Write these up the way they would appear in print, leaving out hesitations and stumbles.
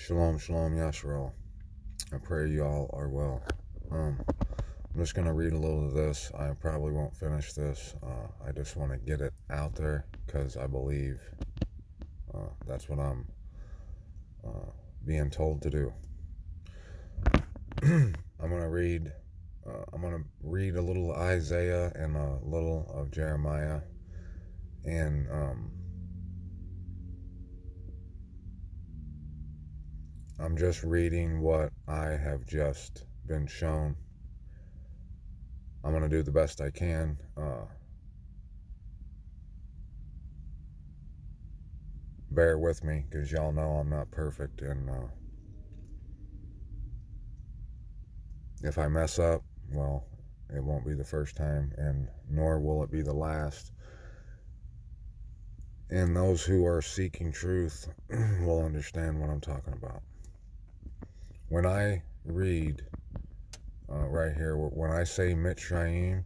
Shalom, shalom, Yasharal. I pray you all are well. I'm just going to read a little of this. I probably won't finish this. I just want to get it out there because I believe that's what I'm being told to do. I'm going to read a little Isaiah and a little of Jeremiah, and I'm just reading what I have just been shown. I'm going to do the best I can. Bear with me, because y'all know I'm not perfect, and if I mess up, well, it won't be the first time, and nor will it be the last. And those who are seeking truth will understand what I'm talking about. When I read right here, when I say Mitzrayim,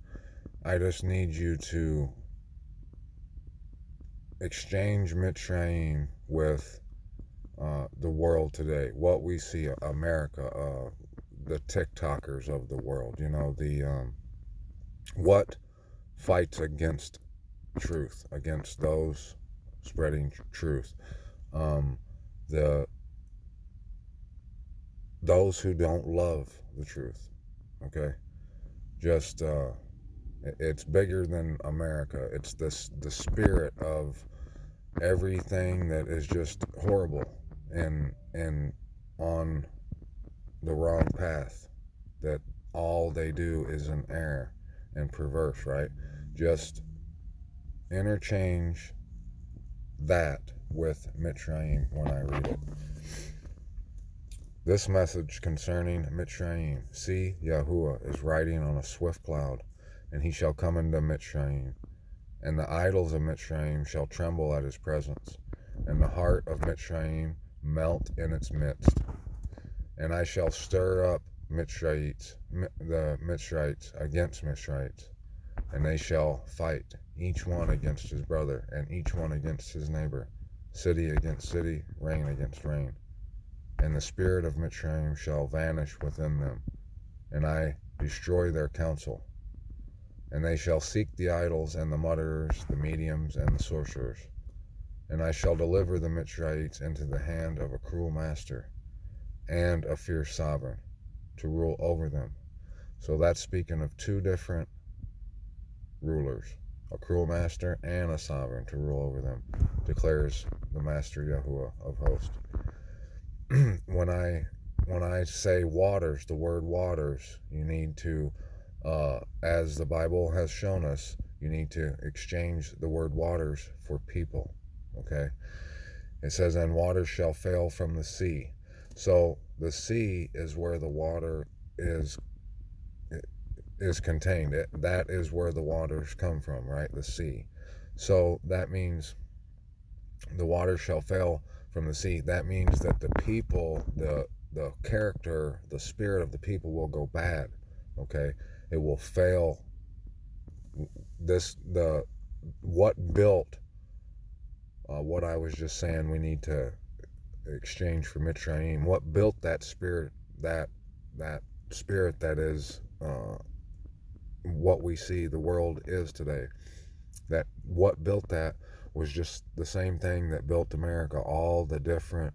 I just need you to exchange Mitzrayim with the world today. What we see, America, the TikTokers of the world, what fights against truth, against those spreading truth, those who don't love the truth. Okay, just it's bigger than America. It's the spirit of everything that is just horrible and on the wrong path, that all they do is an error and perverse, right? Just interchange that with Mitzrayim when I read it. This message concerning Mitzrayim. See, Yahuah is riding on a swift cloud, and he shall come into Mitzrayim, and the idols of Mitzrayim shall tremble at his presence, and the heart of Mitzrayim melt in its midst. And I shall stir up the Mitzrites against Mitzrites, and they shall fight, each one against his brother, and each one against his neighbor, city against city, reign against reign. And the spirit of Mitzrayim shall vanish within them, and I destroy their counsel. And they shall seek the idols and the mutterers, the mediums and the sorcerers. And I shall deliver the Mitzrites into the hand of a cruel master and a fierce sovereign to rule over them. So that's speaking of two different rulers, a cruel master and a sovereign to rule over them, declares the Master Yahuah of hosts. When I say waters, the word waters, you need to, as the Bible has shown us, you need to exchange the word waters for people, okay? It says, and waters shall fail from the sea. So the sea is where the water is contained. That is where the waters come from, right? The sea. So that means the water shall fail from the sea. That means that the people, the character, the spirit of the people will go bad, okay? It will fail. What built what I was just saying we need to exchange for Mitzrayim, what built that spirit, that spirit that is what we see the world is today, that what built that was just the same thing that built America. All the different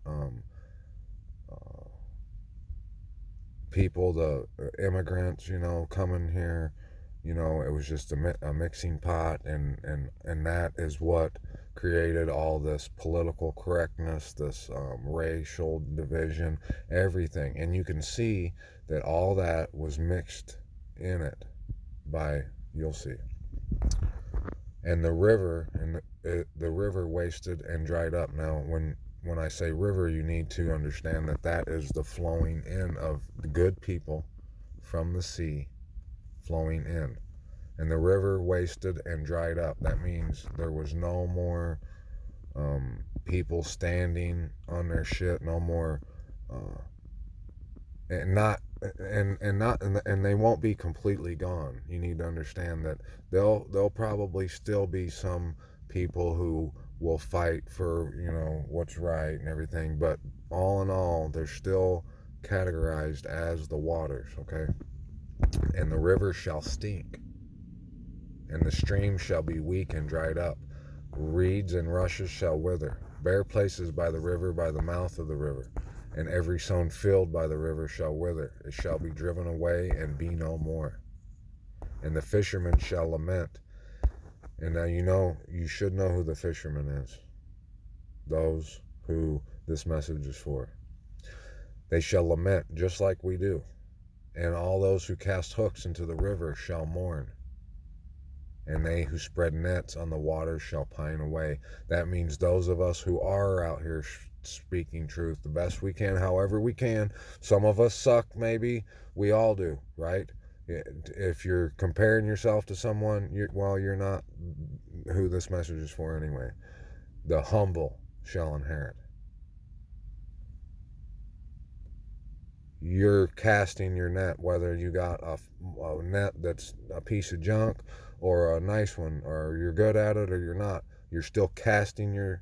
people, the immigrants, coming here, it was just a mixing pot, and that is what created all this political correctness, this racial division, everything. And you can see that all that was mixed in it by, you'll see. And the river, the river wasted and dried up. Now, when I say river, you need to understand that is the flowing in of the good people from the sea, flowing in. And the river wasted and dried up. That means there was no more people standing on their shit, no more, and they won't be completely gone. You need to understand that there'll probably still be some people who will fight for, what's right and everything. But all in all, they're still categorized as the waters, okay? And the river shall stink, and the stream shall be weak and dried up. Reeds and rushes shall wither. Bare places by the river, by the mouth of the river. And every sown field by the river shall wither. It shall be driven away and be no more. And the fisherman shall lament. And now you should know who the fisherman is. Those who this message is for. They shall lament just like we do. And all those who cast hooks into the river shall mourn. And they who spread nets on the waters shall pine away. That means those of us who are out here speaking truth the best we can, however we can. Some of us suck, maybe. We all do, right? If you're comparing yourself to someone, you're not who this message is for anyway. The humble shall inherit. You're casting your net, whether you got a net that's a piece of junk or a nice one, or you're good at it or you're not. You're still casting your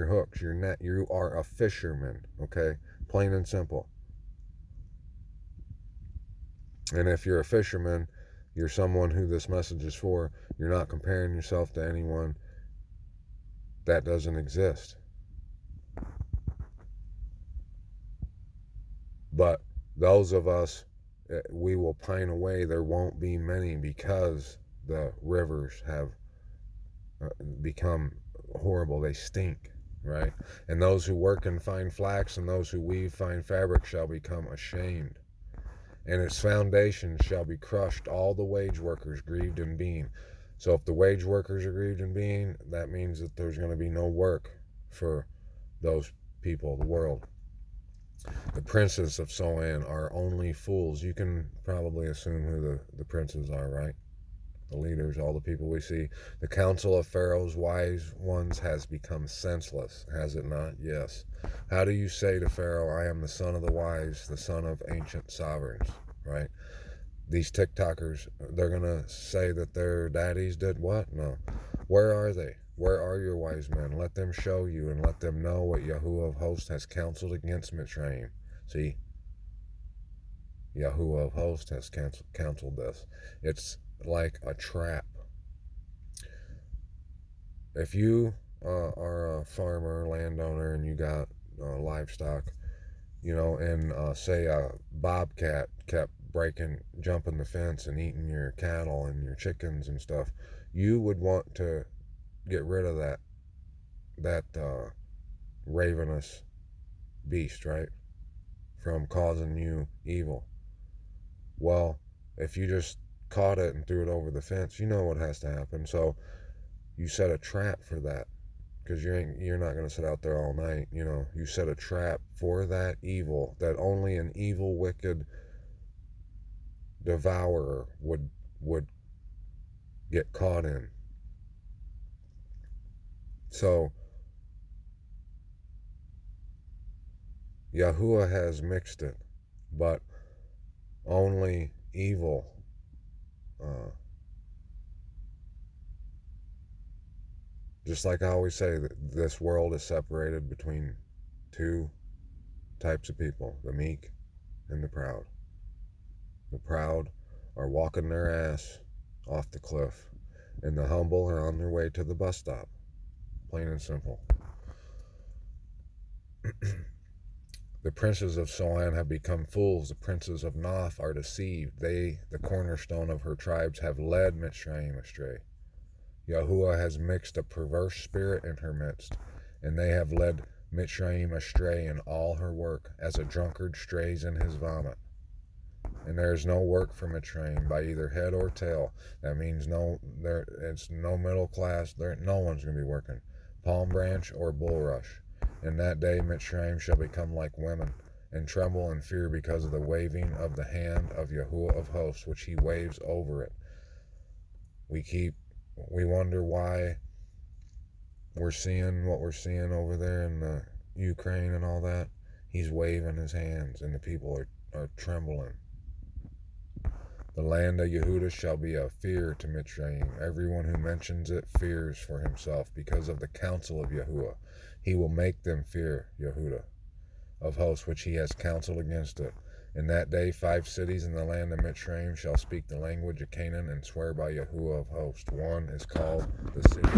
hooks, your net. You are a fisherman, okay? Plain and simple. And if you're a fisherman, you're someone who this message is for. You're not comparing yourself to anyone. That doesn't exist. But those of us, we will pine away. There won't be many because the rivers have become horrible. They stink, right? And those who work in fine flax and those who weave fine fabric shall become ashamed. And its foundation shall be crushed, all the wage workers grieved in being. So if the wage workers are grieved in being, that means that there's going to be no work for those people, the world. The princes of Soan are only fools. You can probably assume who the princes are, right? The leaders, all the people we see. The counsel of Pharaoh's wise ones has become senseless, has it not? Yes. How do you say to Pharaoh, I am the son of the wise, the son of ancient sovereigns, right? These TikTokers, they're going to say that their daddies did what? No. Where are they? Where are your wise men? Let them show you and let them know what Yahuah of hosts has counseled against Micheline. See? Yahuah of hosts has counseled this. It's like a trap. If you are a farmer, landowner, and you got livestock, and say a bobcat kept jumping the fence and eating your cattle and your chickens and stuff, you would want to get rid of that ravenous beast, right? From causing you evil. Well, if you just caught it and threw it over the fence, you know what has to happen. So you set a trap for that, because you're not going to sit out there all night. You set a trap for that evil that only an evil, wicked devourer would get caught in. So Yahuah has mixed it, but only evil just like I always say, that this world is separated between two types of people, the meek and the proud. The proud are walking their ass off the cliff, and the humble are on their way to the bus stop. Plain and simple. The princes of Soan have become fools. The princes of Noph are deceived. They, the cornerstone of her tribes, have led Mitzrayim astray. Yahuah has mixed a perverse spirit in her midst, and they have led Mitzrayim astray in all her work, as a drunkard strays in his vomit. And there is no work for Mitzrayim by either head or tail. That means it's no middle class. No one's going to be working. Palm branch or bulrush. In that day Mitzrayim shall become like women, and tremble and fear because of the waving of the hand of Yahuah of hosts, which he waves over it. We wonder why we're seeing what we're seeing over there in the Ukraine and all that. He's waving his hands, and the people are trembling. The land of Yehudah shall be a fear to Mitzrayim. Everyone who mentions it fears for himself because of the counsel of Yahuah. He will make them fear Yehudah of hosts, which he has counseled against it. In that day 5 cities in the land of Mitzrayim shall speak the language of Canaan and swear by Yahuah of hosts. One is called the city